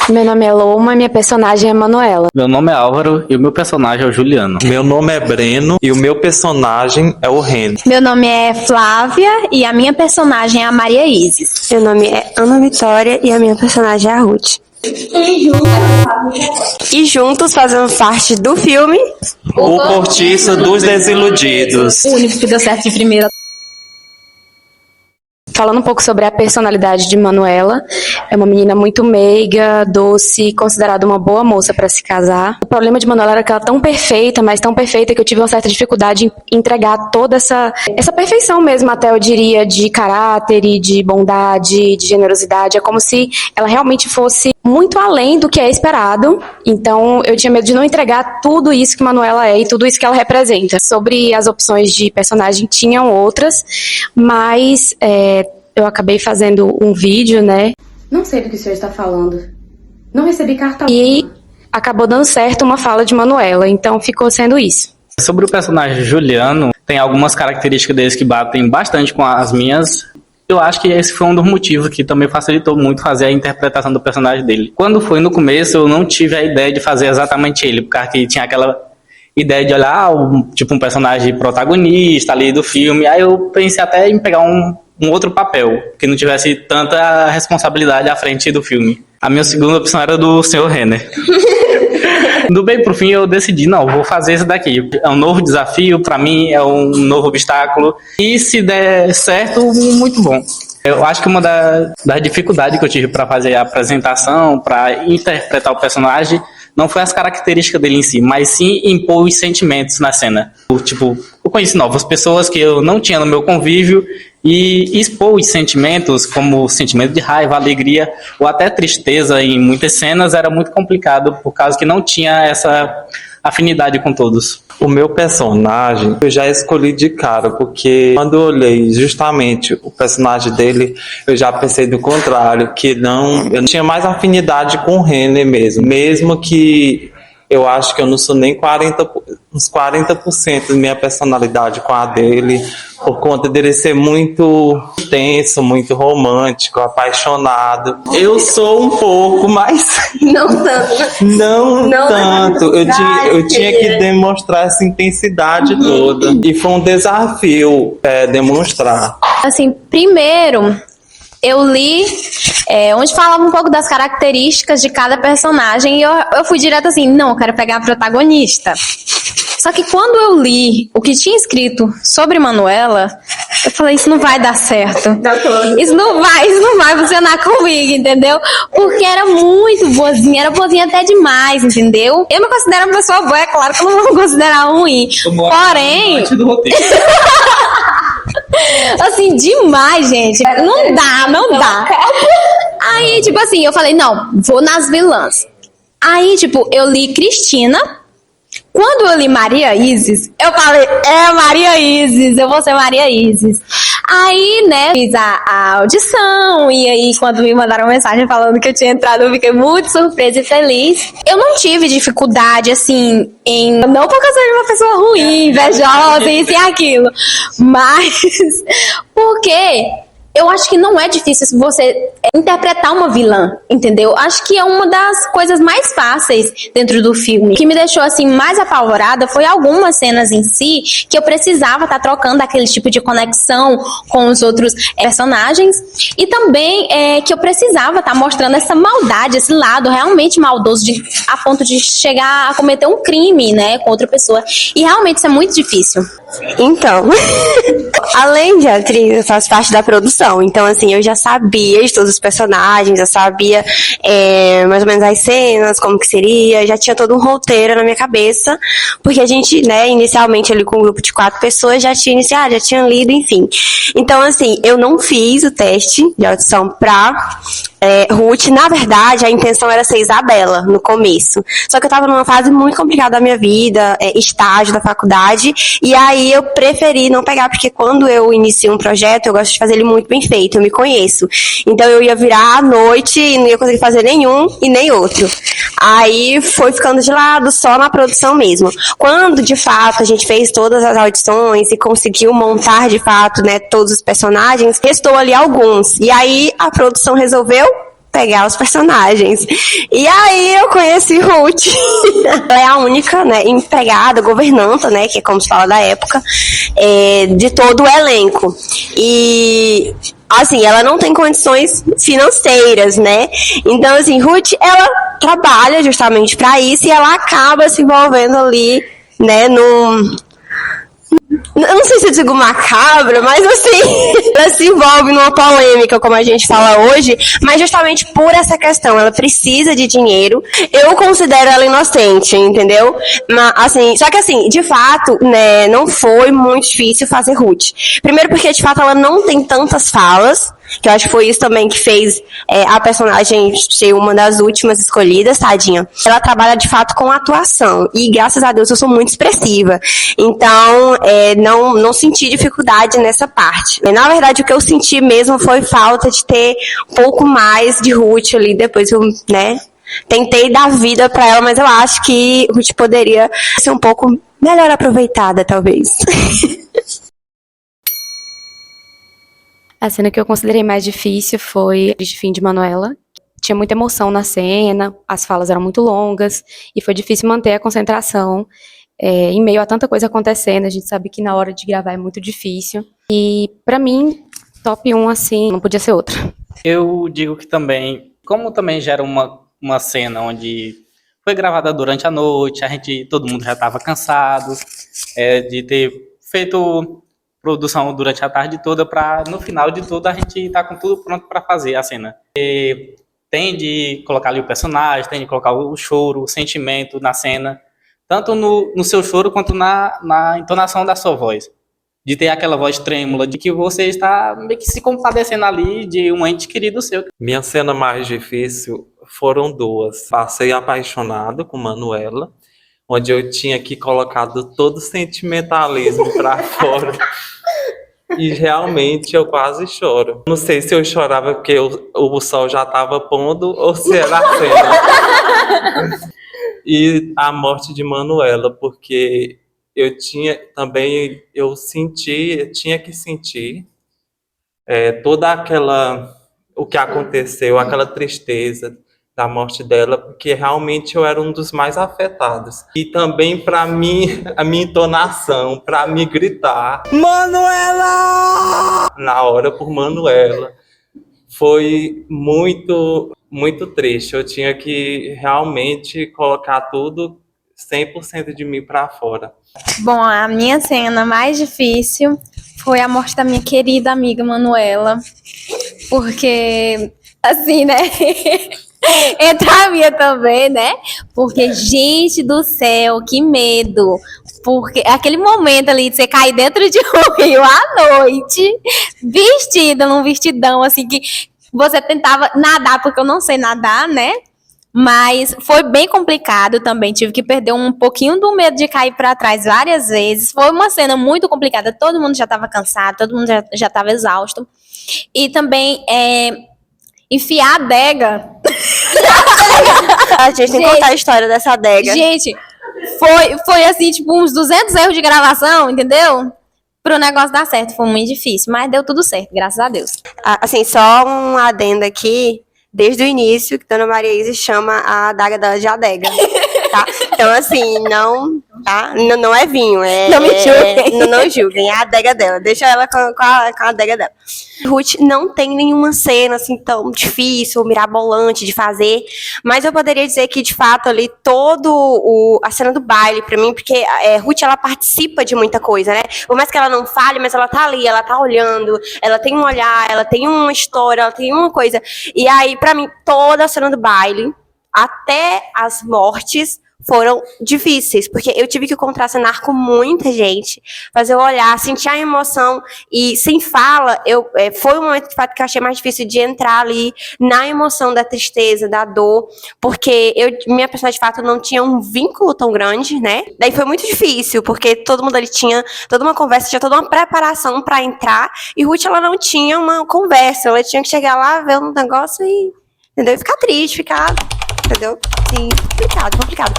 Meu nome é Loma e minha personagem é Manuela. Meu nome é Álvaro e o meu personagem é o Juliano. Meu nome é Breno e o meu personagem é o Reno. Meu nome é Flávia e a minha personagem é a Maria Isis. Meu nome é Ana Vitória e a minha personagem é a Ruth. E juntos fazemos parte do filme O Cortiço dos Desiludidos. O único que deu certo de primeira. Falando um pouco sobre a personalidade de Manuela, é uma menina muito meiga, doce, considerada uma boa moça para se casar. O problema de Manuela era que ela é tão perfeita, mas tão perfeita que eu tive uma certa dificuldade em entregar toda essa perfeição mesmo, até eu diria, de caráter e de bondade, de generosidade. É como se ela realmente fosse muito além do que é esperado. Então eu tinha medo de não entregar tudo isso que Manuela é e tudo isso que ela representa. Sobre as opções de personagem, tinham outras, mas eu acabei fazendo um vídeo, né? Não sei do que o senhor está falando. Não recebi carta. E acabou dando certo uma fala de Manuela, então ficou sendo isso. Sobre o personagem Juliano, tem algumas características deles que batem bastante com as minhas. Eu acho que esse foi um dos motivos que também facilitou muito fazer a interpretação do personagem dele. Quando foi no começo, eu não tive a ideia de fazer exatamente ele, porque tinha aquela ideia de olhar tipo um personagem protagonista ali do filme. Aí eu pensei até em pegar um outro papel, que não tivesse tanta responsabilidade à frente do filme. A minha segunda opção era do Sr. Renner. Do bem pro fim eu decidi, não, vou fazer isso daqui. É um novo desafio pra mim, é um novo obstáculo. E se der certo, muito bom. Eu acho que uma das dificuldades que eu tive para fazer a apresentação, para interpretar o personagem, não foi as características dele em si, mas sim impor os sentimentos na cena. Tipo, eu conheci novas pessoas que eu não tinha no meu convívio e expor os sentimentos, como o sentimento de raiva, alegria ou até tristeza em muitas cenas era muito complicado por causa que não tinha essa afinidade com todos. O meu personagem eu já escolhi de cara, porque quando eu olhei justamente o personagem dele, eu já pensei do contrário, que eu não tinha mais afinidade com o Renner mesmo que eu acho que eu não sou nem uns 40% da minha personalidade com a dele, por conta dele ser muito intenso, muito romântico, apaixonado. Eu sou um pouco, mas não tanto. Não tanto. Eu tinha que demonstrar essa intensidade toda. E foi um desafio demonstrar. Assim, primeiro, eu li onde falava um pouco das características de cada personagem e eu fui direto assim, não, eu quero pegar a protagonista. Só que quando eu li o que tinha escrito sobre Manuela, eu falei, isso não vai dar certo. Isso não vai funcionar comigo, entendeu? Porque era muito boazinha, era boazinha até demais, entendeu? Eu me considero uma pessoa boa, é claro que eu não vou me considerar ruim. Porém... assim, demais, gente. Não dá. Aí, tipo assim, eu falei, não, vou nas vilãs. Aí, tipo, eu li Cristina. Quando eu li Maria Isis, eu falei, Maria Isis, eu vou ser Maria Isis. Aí, né, fiz a audição, e aí quando me mandaram mensagem falando que eu tinha entrado, eu fiquei muito surpresa e feliz. Eu não tive dificuldade, assim, não por causa de uma pessoa ruim, invejosa, isso e aquilo, mas porque eu acho que não é difícil você interpretar uma vilã, entendeu? Acho que é uma das coisas mais fáceis dentro do filme. O que me deixou, assim, mais apavorada foi algumas cenas em si que eu precisava estar trocando aquele tipo de conexão com os outros personagens e também que eu precisava estar mostrando essa maldade, esse lado realmente maldoso a ponto de chegar a cometer um crime, né, com outra pessoa. E realmente isso é muito difícil. Então, além de atriz, eu faço parte da produção. Então, assim, eu já sabia de todos os personagens, eu sabia mais ou menos as cenas, como que seria, já tinha todo um roteiro na minha cabeça, porque a gente, né, inicialmente ali com um grupo de 4 pessoas já tinha iniciado, já tinha lido, enfim. Então, assim, eu não fiz o teste de audição pra Ruth, na verdade, a intenção era ser Isabela no começo. Só que eu tava numa fase muito complicada da minha vida, estágio da faculdade, e aí eu preferi não pegar, porque quando eu inicio um projeto, eu gosto de fazer ele muito bem feito, eu me conheço. Então eu ia virar à noite e não ia conseguir fazer nenhum e nem outro. Aí foi ficando de lado, só na produção mesmo. Quando, de fato, a gente fez todas as audições e conseguiu montar, de fato, né, todos os personagens, restou ali alguns. E aí a produção resolveu pegar os personagens. E aí eu conheci Ruth. Ela é a única, né, empregada, governanta, né, que é como se fala da época, de todo o elenco. E assim, ela não tem condições financeiras, né? Então, assim, Ruth, ela trabalha justamente para isso e ela acaba se envolvendo ali, né, eu não sei se eu digo macabra, mas assim, ela se envolve numa polêmica, como a gente fala hoje, mas justamente por essa questão, ela precisa de dinheiro. Eu considero ela inocente, entendeu? Mas, assim, só que assim, de fato, né, não foi muito difícil fazer Ruth. Primeiro porque, de fato, ela não tem tantas falas, que eu acho que foi isso também que fez a personagem ser uma das últimas escolhidas, tadinha. Ela trabalha, de fato, com atuação. E, graças a Deus, eu sou muito expressiva. Então, não senti dificuldade nessa parte. Na verdade, o que eu senti mesmo foi falta de ter um pouco mais de Ruth ali. Depois eu, né, tentei dar vida pra ela, mas eu acho que Ruth poderia ser um pouco melhor aproveitada, talvez. A cena que eu considerei mais difícil foi de fim de Manuela. Tinha muita emoção na cena, as falas eram muito longas e foi difícil manter a concentração em meio a tanta coisa acontecendo. A gente sabe que na hora de gravar é muito difícil. E pra mim, top 1 assim, não podia ser outra. Eu digo que também, como também já era uma cena onde foi gravada durante a noite, todo mundo já estava cansado de ter feito produção durante a tarde toda para no final de tudo a gente estar com tudo pronto para fazer a cena. E tem de colocar ali o personagem, tem de colocar o choro, o sentimento na cena, tanto no seu choro quanto na entonação da sua voz. De ter aquela voz trêmula, de que você está meio que se compadecendo ali de um ente querido seu. Minha cena mais difícil foram duas. Passei apaixonado com Manuela, onde eu tinha que colocado todo o sentimentalismo para fora. E realmente eu quase choro. Não sei se eu chorava porque o sol já estava pondo ou se era a cena. E a morte de Manuela, porque eu tinha tinha que sentir toda o que aconteceu, aquela tristeza da morte dela, porque realmente eu era um dos mais afetados. E também para mim, a minha entonação, para me gritar Manuela! Na hora por Manuela, foi muito, muito triste. Eu tinha que realmente colocar tudo 100% de mim para fora. Bom, a minha cena mais difícil foi a morte da minha querida amiga Manuela, porque, assim, né, entra a minha também, né, porque, gente do céu, que medo, porque aquele momento ali de você cair dentro de um rio à noite, vestida num vestidão, assim, que você tentava nadar, porque eu não sei nadar, né, mas foi bem complicado também, tive que perder um pouquinho do medo de cair para trás várias vezes. Foi uma cena muito complicada, todo mundo já estava cansado, todo mundo já estava exausto. E também enfiar a adega. A gente tem que contar a história dessa adega. Gente, foi assim, tipo, uns 200 erros de gravação, entendeu? Pro negócio dar certo, foi muito difícil, mas deu tudo certo, graças a Deus. Assim, só um adendo aqui. Desde o início, que Dona Maria Isa chama a adaga dela de adega, tá? Então, assim, não é vinho, não me julguem. Não julguem, é a adega dela, deixa ela com a adega dela. Ruth não tem nenhuma cena, assim, tão difícil ou mirabolante de fazer, mas eu poderia dizer que, de fato, ali, a cena do baile, pra mim, porque Ruth, ela participa de muita coisa, né? Por mais que ela não fale, mas ela tá ali, ela tá olhando, ela tem um olhar, ela tem uma história, ela tem uma coisa. E aí, pra mim, toda a cena do baile, até as mortes, foram difíceis, porque eu tive que contracenar com muita gente, fazer eu olhar, sentir a emoção e sem fala, foi um momento de fato que eu achei mais difícil de entrar ali na emoção da tristeza, da dor, porque minha personagem de fato não tinha um vínculo tão grande, né? Daí foi muito difícil, porque todo mundo ali tinha toda uma conversa, tinha toda uma preparação pra entrar, e Ruth, ela não tinha uma conversa, ela tinha que chegar lá, ver um negócio e, entendeu? E ficar triste, entendeu? Sim, complicado.